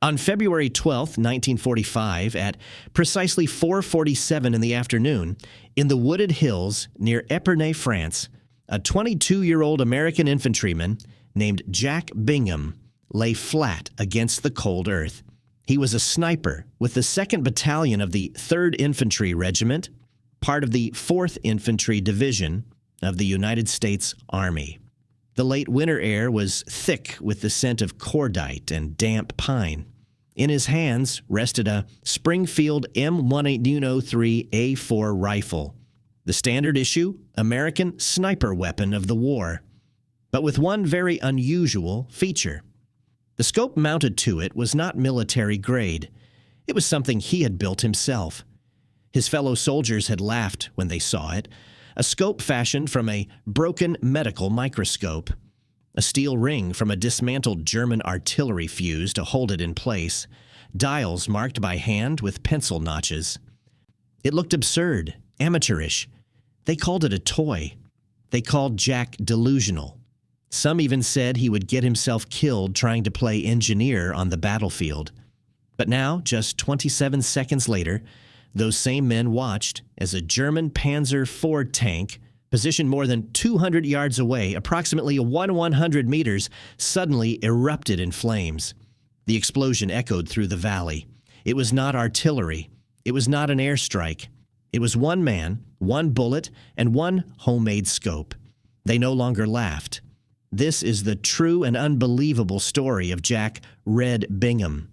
On February 12, 1945, at precisely 4:47 in the afternoon, in the wooded hills near Épernay, France, a 22-year-old American infantryman named Jack Bingham lay flat against the cold earth. He was a sniper with the Second Battalion of the Third Infantry Regiment, part of the Fourth Infantry Division of the United States Army. The late winter air was thick with the scent of cordite and damp pine. In his hands rested a Springfield M1903-A4 rifle, the standard issue American sniper weapon of the war, but with one very unusual feature. The scope mounted to it was not military grade. It was something he had built himself. His fellow soldiers had laughed when they saw it, a scope fashioned from a broken medical microscope, a steel ring from a dismantled German artillery fuse to hold it in place, dials marked by hand with pencil notches. It looked absurd, amateurish. They called it a toy. They called Jack delusional. Some even said he would get himself killed trying to play engineer on the battlefield. But now, just 27 seconds later, those same men watched as a German Panzer IV tank, positioned more than 200 yards away, approximately 100 meters, suddenly erupted in flames. The explosion echoed through the valley. It was not artillery. It was not an airstrike. It was one man, one bullet, and one homemade scope. They no longer laughed. This is the true and unbelievable story of Jack "Red" Bingham,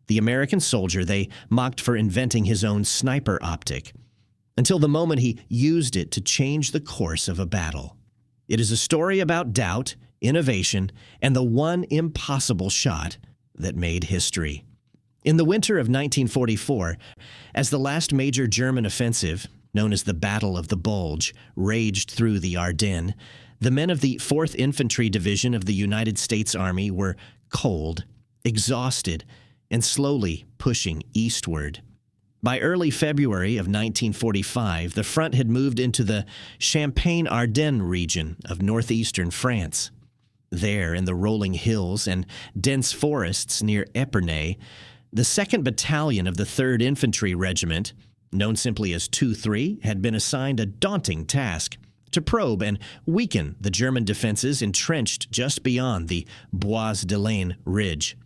the American soldier they mocked for inventing his own sniper optic, until the moment he used it to change the course of a battle. It is a story about doubt, innovation, and the one impossible shot that made history. In the winter of 1944, as the last major German offensive, known as the Battle of the Bulge, raged through the Ardennes, the men of the Fourth Infantry Division of the United States Army were cold, exhausted, and slowly pushing eastward. By early February of 1945, the front had moved into the Champagne-Ardenne region of northeastern France. There, in the rolling hills and dense forests near Épernay, the Second Battalion of the Third Infantry Regiment, known simply as 2-3, had been assigned a daunting task: to probe and weaken the German defenses entrenched just beyond the Bois de Laine ridge.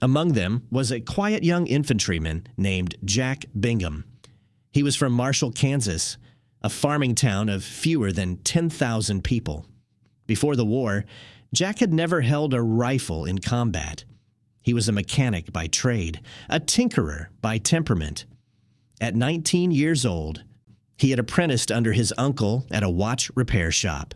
Among them was a quiet young infantryman named Jack Bingham. He was from Marshall, Kansas, a farming town of fewer than 10,000 people. Before the war, Jack had never held a rifle in combat. He was a mechanic by trade, a tinkerer by temperament. At 19 years old, he had apprenticed under his uncle at a watch repair shop.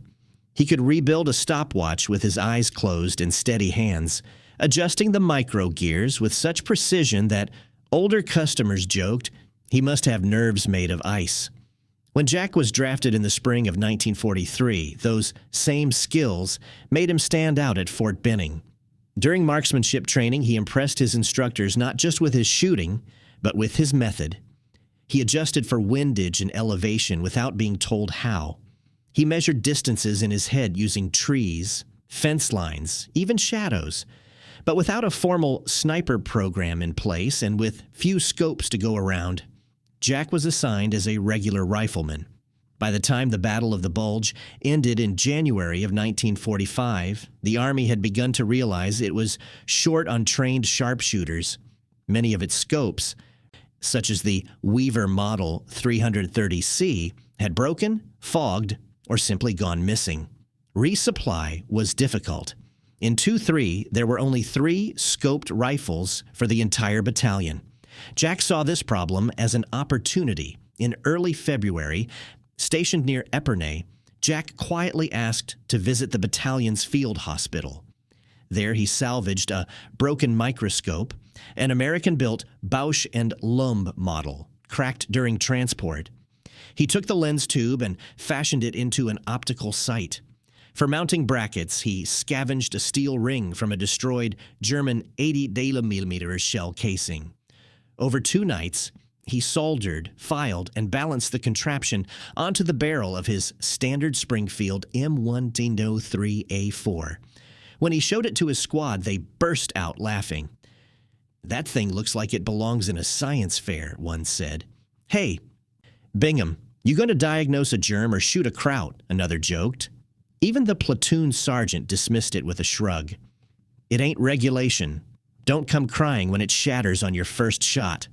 He could rebuild a stopwatch with his eyes closed and steady hands, adjusting the micro gears with such precision that older customers joked he must have nerves made of ice. When Jack was drafted in the spring of 1943, those same skills made him stand out at Fort Benning. During marksmanship training, he impressed his instructors not just with his shooting, but with his method. He adjusted for windage and elevation without being told how. He measured distances in his head using trees, fence lines, even shadows. But without a formal sniper program in place and with few scopes to go around, Jack was assigned as a regular rifleman. By the time the Battle of the Bulge ended in January of 1945, the Army had begun to realize it was short on trained sharpshooters. Many of its scopes, such as the Weaver Model 330C, had broken, fogged, or simply gone missing. Resupply was difficult. In 2-3, there were only 3 scoped rifles for the entire battalion. Jack saw this problem as an opportunity. In early February, stationed near Épernay, Jack quietly asked to visit the battalion's field hospital. There he salvaged a broken microscope, an American-built Bausch and Lomb model, cracked during transport. He took the lens tube and fashioned it into an optical sight. For mounting brackets, he scavenged a steel ring from a destroyed German 80mm shell casing. Over 2 nights, he soldered, filed, and balanced the contraption onto the barrel of his standard Springfield M1903-A4. When he showed it to his squad, they burst out laughing. "That thing looks like it belongs in a science fair," one said. "Hey, Bingham, you going to diagnose a germ or shoot a kraut?" another joked. Even the platoon sergeant dismissed it with a shrug. "It ain't regulation. Don't come crying when it shatters on your first shot."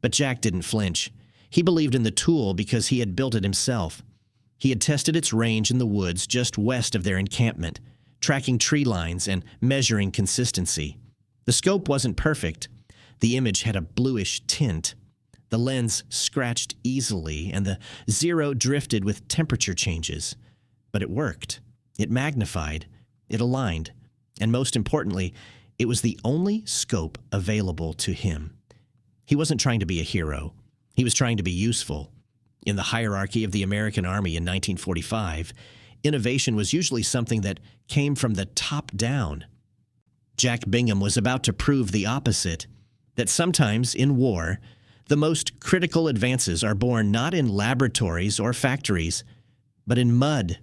But Jack didn't flinch. He believed in the tool because he had built it himself. He had tested its range in the woods just west of their encampment, tracking tree lines and measuring consistency. The scope wasn't perfect. The image had a bluish tint. The lens scratched easily, and the zero drifted with temperature changes. But it worked. It magnified. It aligned. And most importantly, it was the only scope available to him. He wasn't trying to be a hero. He was trying to be useful. In the hierarchy of the American Army in 1945, innovation was usually something that came from the top down. Jack Bingham was about to prove the opposite, that sometimes in war, the most critical advances are born not in laboratories or factories, but in mud,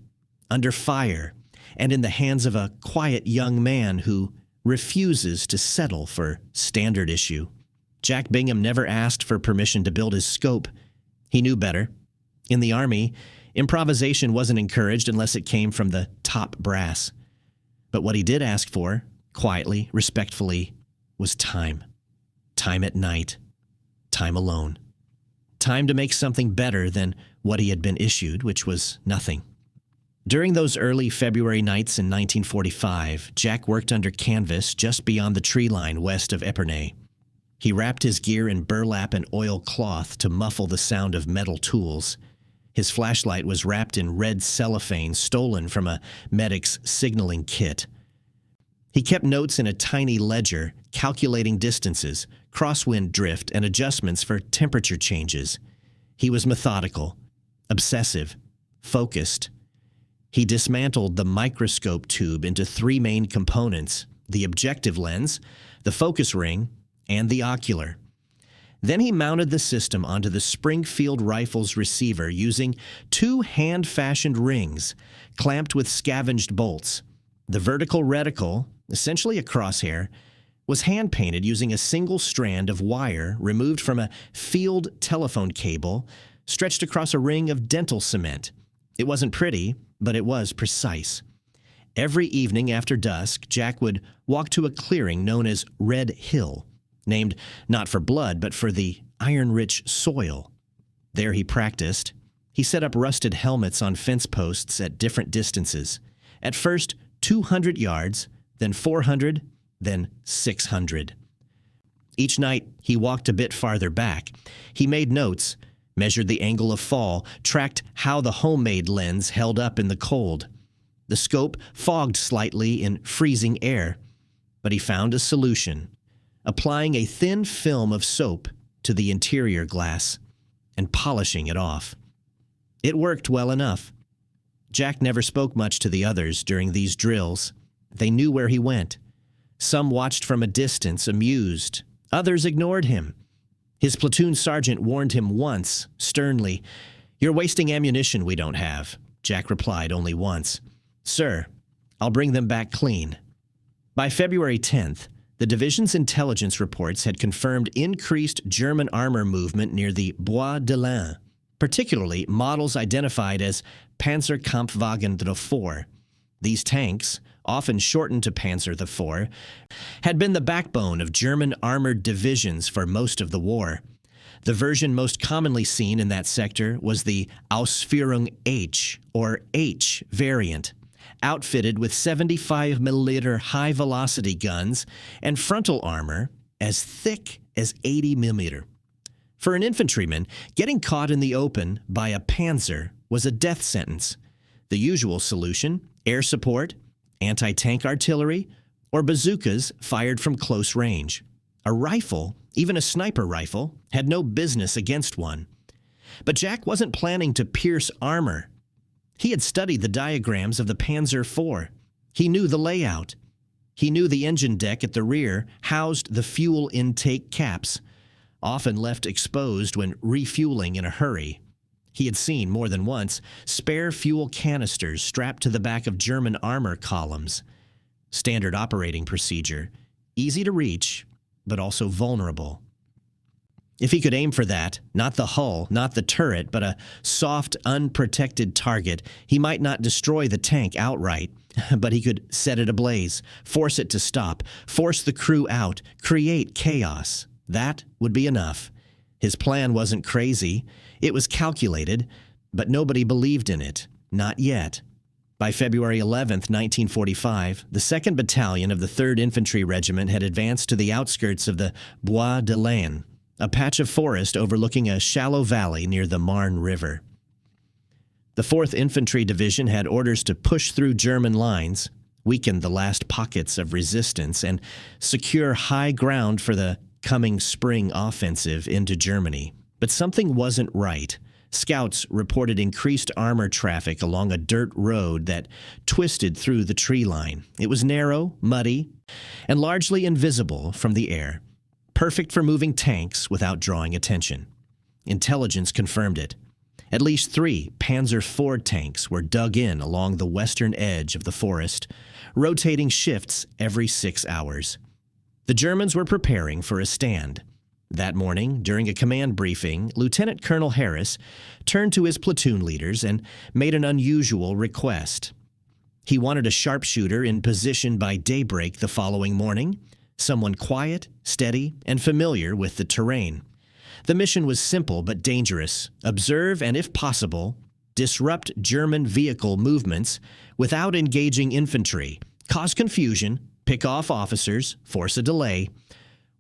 under fire, and in the hands of a quiet young man who refuses to settle for standard issue. Jack Bingham never asked for permission to build his scope. He knew better. In the Army, improvisation wasn't encouraged unless it came from the top brass. But what he did ask for, quietly, respectfully, was time. Time at night. Time alone. Time to make something better than what he had been issued, which was nothing. During those early February nights in 1945, Jack worked under canvas just beyond the tree line west of Épernay. He wrapped his gear in burlap and oilcloth to muffle the sound of metal tools. His flashlight was wrapped in red cellophane stolen from a medic's signaling kit. He kept notes in a tiny ledger, calculating distances, crosswind drift, and adjustments for temperature changes. He was methodical, obsessive, focused. He dismantled the microscope tube into three main components: the objective lens, the focus ring, and the ocular. Then he mounted the system onto the Springfield rifle's receiver using two hand-fashioned rings clamped with scavenged bolts. The vertical reticle, essentially a crosshair, was hand-painted using a single strand of wire removed from a field telephone cable stretched across a ring of dental cement. It wasn't pretty, but it was precise. Every evening after dusk, Jack would walk to a clearing known as Red Hill, named not for blood, but for the iron-rich soil. There he practiced. He set up rusted helmets on fence posts at different distances. At first, 200 yards, then 400, then 600. Each night, he walked a bit farther back. He made notes, measured the angle of fall, tracked how the homemade lens held up in the cold. The scope fogged slightly in freezing air, but he found a solution: applying a thin film of soap to the interior glass and polishing it off. It worked well enough. Jack never spoke much to the others during these drills. They knew where he went. Some watched from a distance, amused. Others ignored him. His platoon sergeant warned him once, sternly, "You're wasting ammunition we don't have." Jack replied only once, "Sir, I'll bring them back clean." By February 10th, the division's intelligence reports had confirmed increased German armor movement near the Bois de l'Ain, particularly models identified as Panzer Kampfwagen IV. These tanks, often shortened to Panzer IV, had been the backbone of German armored divisions for most of the war. The version most commonly seen in that sector was the Ausführung H, or H variant, outfitted with 75mm high-velocity guns and frontal armor as thick as 80mm. For an infantryman, getting caught in the open by a Panzer was a death sentence. The usual solution: air support, anti-tank artillery, or bazookas fired from close range. A rifle, even a sniper rifle, had no business against one. But Jack wasn't planning to pierce armor. He had studied the diagrams of the Panzer IV. He knew the layout. He knew the engine deck at the rear housed the fuel intake caps, often left exposed when refueling in a hurry. He had seen, more than once, spare fuel canisters strapped to the back of German armor columns. Standard operating procedure, easy to reach, but also vulnerable. If he could aim for that, not the hull, not the turret, but a soft, unprotected target, he might not destroy the tank outright, but he could set it ablaze, force it to stop, force the crew out, create chaos. That would be enough. His plan wasn't crazy. It was calculated, but nobody believed in it. Not yet. By February 11th, 1945, the Second Battalion of the Third Infantry Regiment had advanced to the outskirts of the Bois de Laine, a patch of forest overlooking a shallow valley near the Marne River. The Fourth Infantry Division had orders to push through German lines, weaken the last pockets of resistance, and secure high ground for the coming spring offensive into Germany. But something wasn't right. Scouts reported increased armor traffic along a dirt road that twisted through the tree line. It was narrow, muddy, and largely invisible from the air. Perfect for moving tanks without drawing attention. Intelligence confirmed it. At least 3 Panzer IV tanks were dug in along the western edge of the forest, rotating shifts every 6 hours. The Germans were preparing for a stand. That morning, during a command briefing, Lieutenant Colonel Harris turned to his platoon leaders and made an unusual request. He wanted a sharpshooter in position by daybreak the following morning, someone quiet, steady, and familiar with the terrain. The mission was simple but dangerous. Observe and, if possible, disrupt German vehicle movements without engaging infantry, cause confusion, pick off officers, force a delay.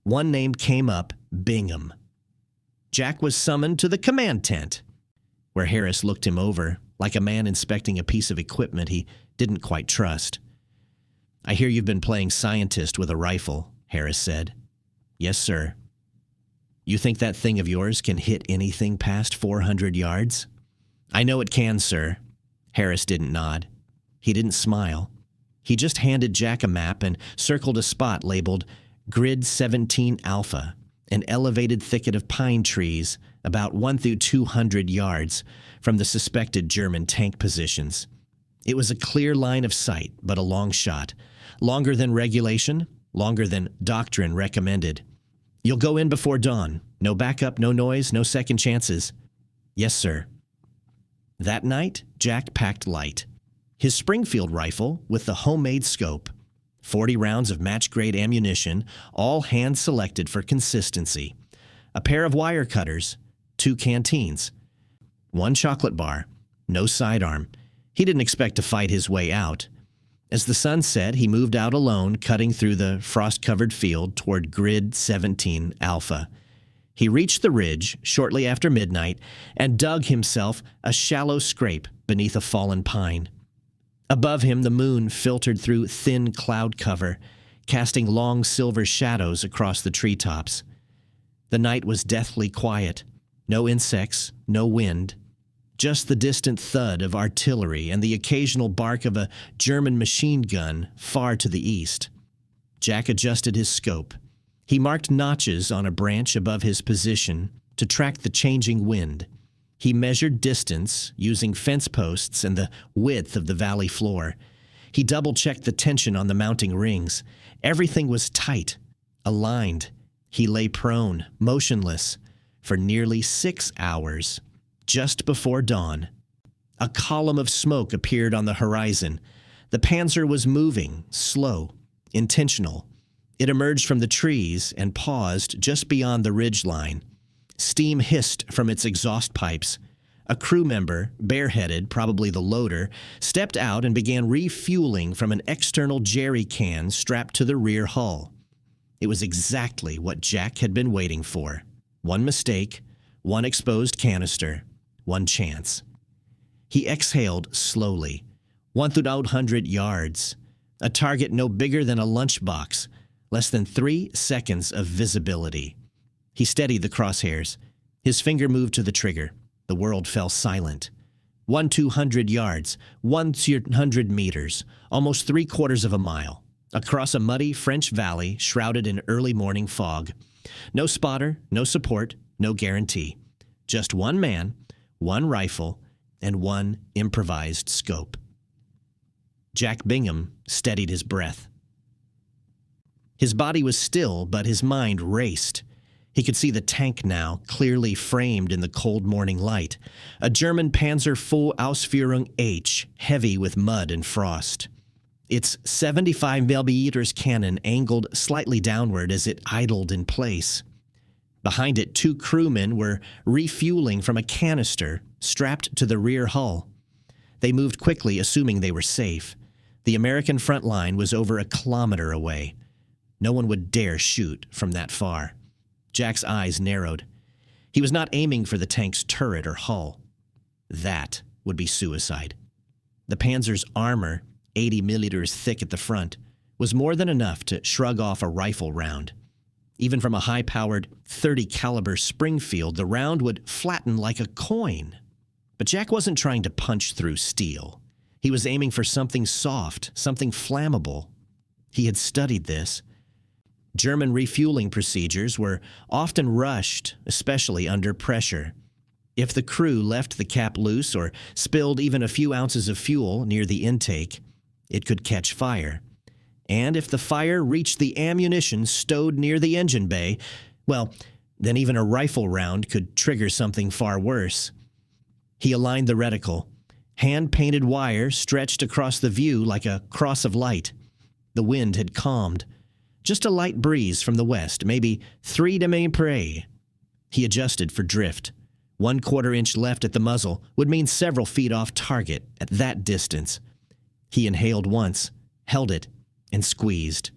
One name came up, Bingham. Jack was summoned to the command tent, where Harris looked him over, like a man inspecting a piece of equipment he didn't quite trust. "I hear you've been playing scientist with a rifle," Harris said. "Yes, sir." "You think that thing of yours can hit anything past 400 yards? "I know it can, sir." Harris didn't nod. He didn't smile. He just handed Jack a map and circled a spot labeled Grid 17 Alpha, an elevated thicket of pine trees about 1 through 200 yards from the suspected German tank positions. It was a clear line of sight, but a long shot. Longer than regulation, longer than doctrine recommended. "You'll go in before dawn. No backup, no noise, no second chances." "Yes, sir." That night, Jack packed light. His Springfield rifle with the homemade scope, 40 rounds of match-grade ammunition, all hand-selected for consistency, a pair of wire cutters, 2 canteens, 1 chocolate bar, no sidearm. He didn't expect to fight his way out. As the sun set, he moved out alone, cutting through the frost-covered field toward Grid 17 Alpha. He reached the ridge shortly after midnight and dug himself a shallow scrape beneath a fallen pine. Above him, the moon filtered through thin cloud cover, casting long silver shadows across the treetops. The night was deathly quiet. No insects, no wind. Just the distant thud of artillery and the occasional bark of a German machine gun far to the east. Jack adjusted his scope. He marked notches on a branch above his position to track the changing wind. He measured distance using fence posts and the width of the valley floor. He double-checked the tension on the mounting rings. Everything was tight, aligned. He lay prone, motionless, for nearly 6 hours. Just before dawn, a column of smoke appeared on the horizon. The Panzer was moving, slow, intentional. It emerged from the trees and paused just beyond the ridge line. Steam hissed from its exhaust pipes. A crew member, bareheaded, probably the loader, stepped out and began refueling from an external jerry can strapped to the rear hull. It was exactly what Jack had been waiting for. One mistake, one exposed canister, one chance. He exhaled slowly. 1,800 yards. A target no bigger than a lunchbox. Less than 3 seconds of visibility. He steadied the crosshairs. His finger moved to the trigger. The world fell silent. 1,200 yards, 100 meters, almost 3/4 of a mile. Across a muddy French valley shrouded in early morning fog. No spotter, no support, no guarantee. Just one man, one rifle, and one improvised scope. Jack Bingham steadied his breath. His body was still, but his mind raced. He could see the tank now, clearly framed in the cold morning light. A German Panzer Full Ausführung H, heavy with mud and frost. Its 75mm cannon angled slightly downward as it idled in place. Behind it, 2 crewmen were refueling from a canister strapped to the rear hull. They moved quickly, assuming they were safe. The American front line was over a kilometer away. No one would dare shoot from that far. Jack's eyes narrowed. He was not aiming for the tank's turret or hull. That would be suicide. The Panzer's armor, 80 millimeters thick at the front, was more than enough to shrug off a rifle round. Even from a high-powered 30 caliber Springfield, the round would flatten like a coin. But Jack wasn't trying to punch through steel. He was aiming for something soft, something flammable. He had studied this. German refueling procedures were often rushed, especially under pressure. If the crew left the cap loose or spilled even a few ounces of fuel near the intake, it could catch fire. And if the fire reached the ammunition stowed near the engine bay, well, then even a rifle round could trigger something far worse. He aligned the reticle. Hand-painted wire stretched across the view like a cross of light. The wind had calmed. Just a light breeze from the west, maybe 3 demi-per. He adjusted for drift. 1/4 inch left at the muzzle would mean several feet off target at that distance. He inhaled once, held it, and squeezed.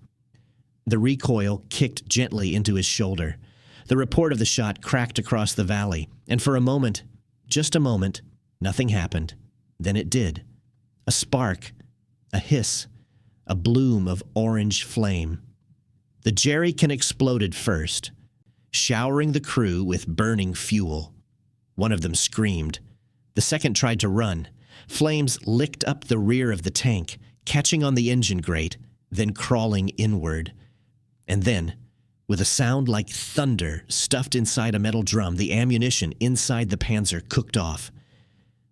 The recoil kicked gently into his shoulder. The report of the shot cracked across the valley, and for a moment, just a moment, nothing happened. Then it did. A spark, a hiss, a bloom of orange flame. The jerrycan exploded first, showering the crew with burning fuel. One of them screamed. The second tried to run. Flames licked up the rear of the tank, catching on the engine grate, then crawling inward. And then, with a sound like thunder stuffed inside a metal drum, the ammunition inside the Panzer cooked off.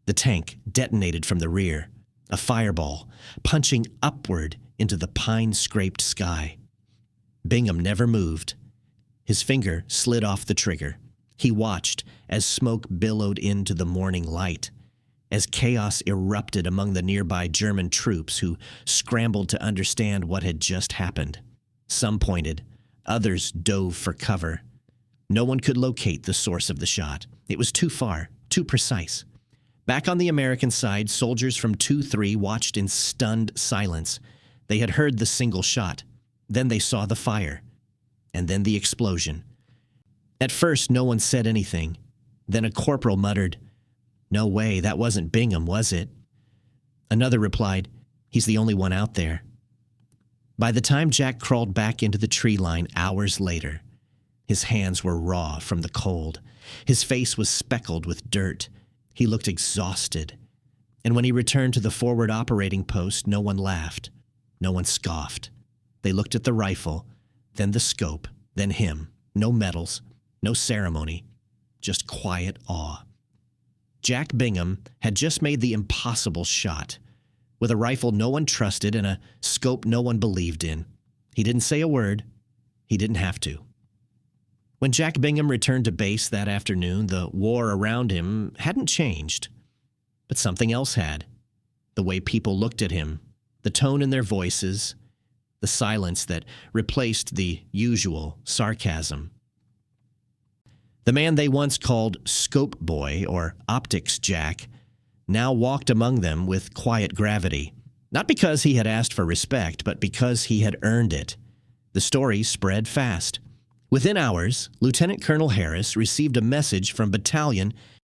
The tank detonated from the rear, a fireball, punching upward into the pine-scraped sky. Bingham never moved. His finger slid off the trigger. He watched as smoke billowed into the morning light, as chaos erupted among the nearby German troops who scrambled to understand what had just happened. Some pointed, others dove for cover. No one could locate the source of the shot. It was too far, too precise. Back on the American side, soldiers from 2-3 watched in stunned silence. They had heard the single shot. Then they saw the fire. And then the explosion. At first, no one said anything. Then a corporal muttered, "No way, that wasn't Bingham, was it?" Another replied, "He's the only one out there." By the time Jack crawled back into the tree line hours later, his hands were raw from the cold. His face was speckled with dirt. He looked exhausted. And when he returned to the forward operating post, no one laughed. No one scoffed. They looked at the rifle, then the scope, then him. No medals, no ceremony, just quiet awe. Jack Bingham had just made the impossible shot. With a rifle no one trusted and a scope no one believed in. He didn't say a word. He didn't have to. When Jack Bingham returned to base that afternoon, the war around him hadn't changed. But something else had. The way people looked at him, the tone in their voices, the silence that replaced the usual sarcasm. The man they once called Scope Boy or Optics Jack now walked among them with quiet gravity, not because he had asked for respect, but because he had earned it. The story spread fast. Within hours, Lieutenant Colonel Harris received a message from Battalion